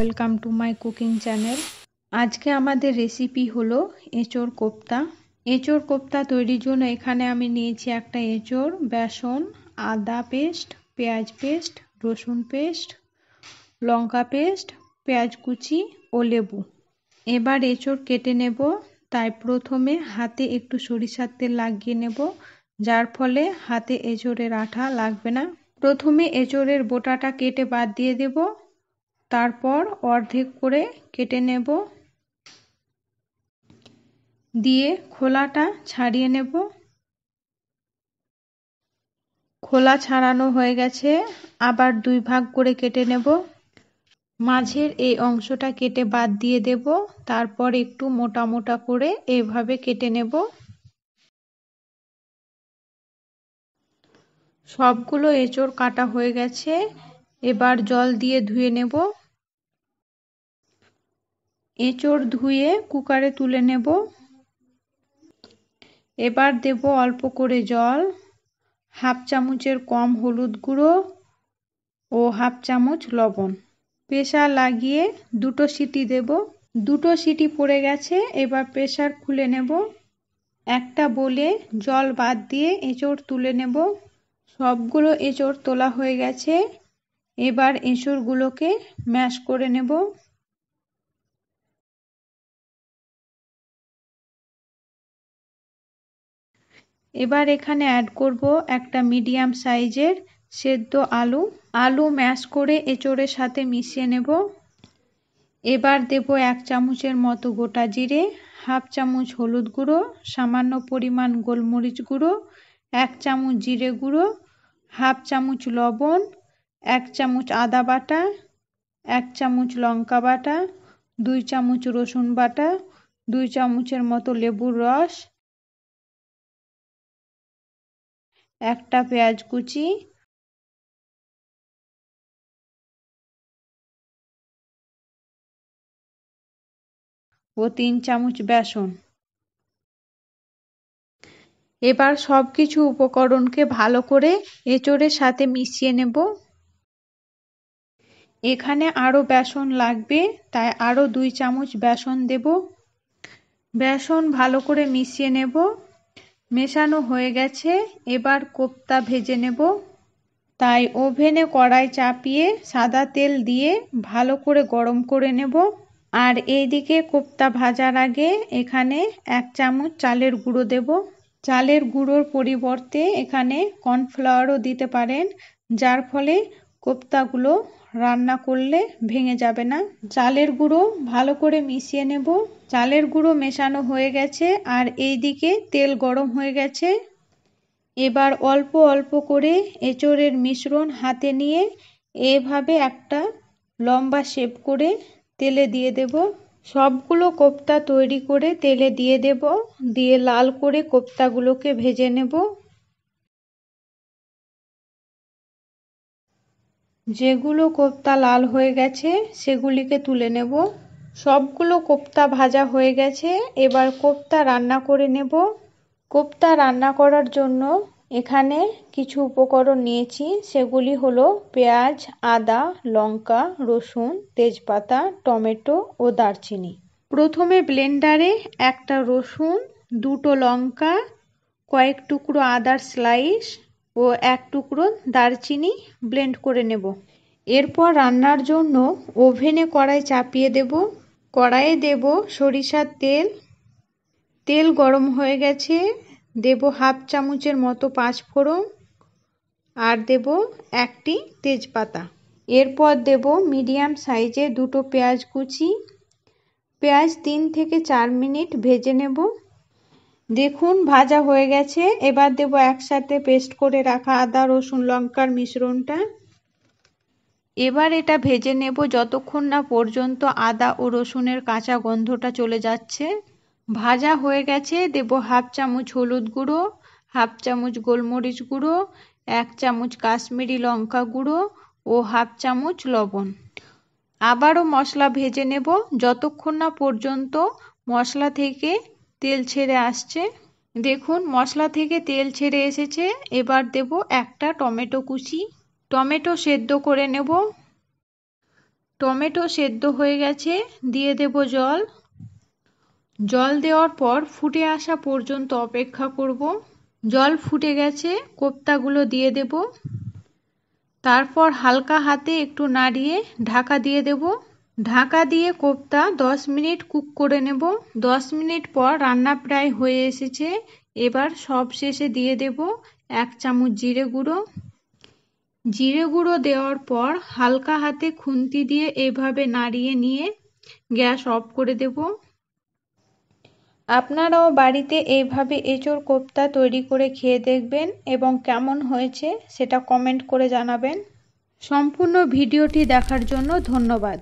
Welcome to my cooking channel. আজকে আমাদের recipe হলো এঁচোড় কোপ্তা। এঁচোড় কোপ্তা তৈরির জন্য এখানে আমি নিয়েছি একটা এঁচোড়, বেসন, আদা পেস্ট, পেঁয়াজ পেস্ট, রসুন পেস্ট, লঙ্কা পেস্ট, পেঁয়াজ কুচি ও লেবু। এবার এঁচোড় কেটে নেব। তাই প্রথমে হাতে একটু সরিষার তেল লাগিয়ে নেব, যার ফলে হাতে এঁচোড়ের আঠা লাগবে না। প্রথমে এঁচোড়ের বোটাটা কেটে বাদ দিয়ে দেব, তারপর অর্ধেক করে কেটে নেব, দিয়ে খোলাটা ছাড়িয়ে নেব। খোলা ছাড়ানো হয়ে গেছে, আবার দুই ভাগ করে কেটে নেব। মাঝের এই অংশটা কেটে বাদ দিয়ে দেব, তারপর একটু মোটা মোটা করে এইভাবে কেটে নেব। সবগুলো এঁচোড় কাটা হয়ে গেছে, এবার জল দিয়ে ধুয়ে নেব। এঁচোড় ধুয়ে কুকারে তুলে নেব। এবার দেব অল্প করে জল, হাফ চামচের কম হলুদ গুঁড়ো ও হাফ চামচ লবণ। প্রেসার লাগিয়ে দুটো সিটি দেব। দুটো সিটি পড়ে গেছে, এবার প্রেসার খুলে নেব। একটা বলে জল বাদ দিয়ে এঁচোড় তুলে নেব। সবগুলো এঁচোড় তোলা হয়ে গেছে, এবার এঁচোড়গুলোকে ম্যাশ করে নেব। এবার এখানে অ্যাড করব একটা মিডিয়াম সাইজের সেদ্ধ আলু ম্যাশ করে এঁচোড়ের সাথে মিশিয়ে নেব। এবার দেব 1 চামচের মতো গোটা জিরে, হাফ চামচ হলুদ গুঁড়ো, সামান্য পরিমাণ গোলমরিচ গুঁড়ো, 1 চামচ জিরে গুঁড়ো, হাফ চামচ লবণ, 1 চামচ আদা বাটা, 1 চামচ লঙ্কা বাটা, 2 চামচ রসুন বাটা, 2 চামচের মতো লেবুর রস, একটা পেঁয়াজ কুচি ও 3 চামচ বেসন। এবার সবকিছু উপকরণকে ভালো করে এঁচোড়ের সাথে মিশিয়ে নেব। এখানে আরও বেসন লাগবে, তাই আরও 2 চামচ বেসন দেব। বেসন ভালো করে মিশিয়ে নেব। মেশানো হয়ে গেছে, এবার কোপ্তা ভেজে নেব। তাই ওভেনে কড়াই চাপিয়ে সাদা তেল দিয়ে ভালো করে গরম করে নেব। আর এইদিকে কোপ্তা ভাজার আগে এখানে 1 চামচ চালের গুঁড়ো দেব। চালের গুঁড়োর পরিবর্তে এখানে কর্নফ্লাওয়ারও দিতে পারেন, যার ফলে কোপ্তাগুলো রান্না করলে ভেঙে যাবে না। চালের গুঁড়ো ভালো করে মিশিয়ে নেব। চালের গুঁড়ো মেশানো হয়ে গেছে, আর এইদিকে তেল গরম হয়ে গেছে। এবার অল্প অল্প করে এঁচোড়ের মিশ্রণ হাতে নিয়ে এভাবে একটা লম্বা শেপ করে তেলে দিয়ে দেব। সবগুলো কোপ্তা তৈরি করে তেলে দিয়ে দেব, দিয়ে লাল করে কোপ্তাগুলোকে ভেজে নেব। যেগুলো কোপ্তা লাল হয়ে গেছে সেগুলিকে তুলে নেব। সবগুলো কোপ্তা ভাজা হয়ে গেছে, এবার কোপ্তা রান্না করে নেব। কোপ্তা রান্না করার জন্য এখানে কিছু উপকরণ নিয়েছি, সেগুলি হলো পেঁয়াজ, আদা, লঙ্কা, রসুন, তেজপাতা, টমেটো ও দারচিনি। প্রথমে ব্লেন্ডারে একটা রসুন, দুটো লঙ্কা, কয়েক টুকরো আদার স্লাইস ও 1 টুকরো দারচিনি ব্লেন্ড করে নেব। এরপর রান্নার জন্য ওভেনে কড়াই চাপিয়ে দেব। কড়াইয়ে দেব সরিষার তেল। তেল গরম হয়ে গেছে, দেব হাফ চামচের মতো 5 ফোড়ন আর দেব 1টি তেজপাতা। এরপর দেব মিডিয়াম সাইজে দুটো পেঁয়াজ কুচি। পেঁয়াজ 3 থেকে 4 মিনিট ভেজে নেব। দেখুন ভাজা হয়ে গেছে, এবার দেব একসাথে পেস্ট করে রাখা আদা রসুন লঙ্কার মিশ্রণটা। এবার এটা ভেজে নেব যতক্ষণ না পর্যন্ত আদা ও রসুনের কাঁচা গন্ধটা চলে যাচ্ছে। ভাজা হয়ে গেছে, দেব হাফ চামচ হলুদ গুঁড়ো, হাফ চামচ গোলমরিচ গুঁড়ো, 1 চামচ কাশ্মীরি লঙ্কা গুঁড়ো ও হাফ চামচ লবণ। আবারও মশলা ভেজে নেব যতক্ষণ না পর্যন্ত মশলা থেকে তেল ছেড়ে আসছে। দেখুন মশলা থেকে তেল ছেড়ে এসেছে। এবার দেব একটা টমেটো কুচি। টমেটো সেদ্ধ করে নেব। টমেটো সেদ্ধ হয়ে গেছে, দিয়ে দেব জল। জল দেওয়ার পর ফুটে আসা পর্যন্ত অপেক্ষা করব। জল ফুটে গেছে, কোপ্তাগুলো দিয়ে দেব। তারপর হালকা হাতে একটু নাড়িয়ে ঢাকা দিয়ে দেব। ঢাকা দিয়ে কোপ্তা 10 মিনিট কুক করে নেব। 10 মিনিট পর রান্না প্রায় হয়ে এসেছে। এবার সব শেষে দিয়ে দেব 1 চামচ জিরে গুঁড়ো। জিরে গুঁড়ো দেওয়ার পর হালকা হাতে খুন্তি দিয়ে এভাবে নাড়িয়ে নিয়ে গ্যাস অফ করে দেব। আপনারাও বাড়িতে এইভাবে এঁচোড় কোপ্তা তৈরি করে খেয়ে দেখবেন এবং কেমন হয়েছে সেটা কমেন্ট করে জানাবেন। সম্পূর্ণ ভিডিওটি দেখার জন্য ধন্যবাদ।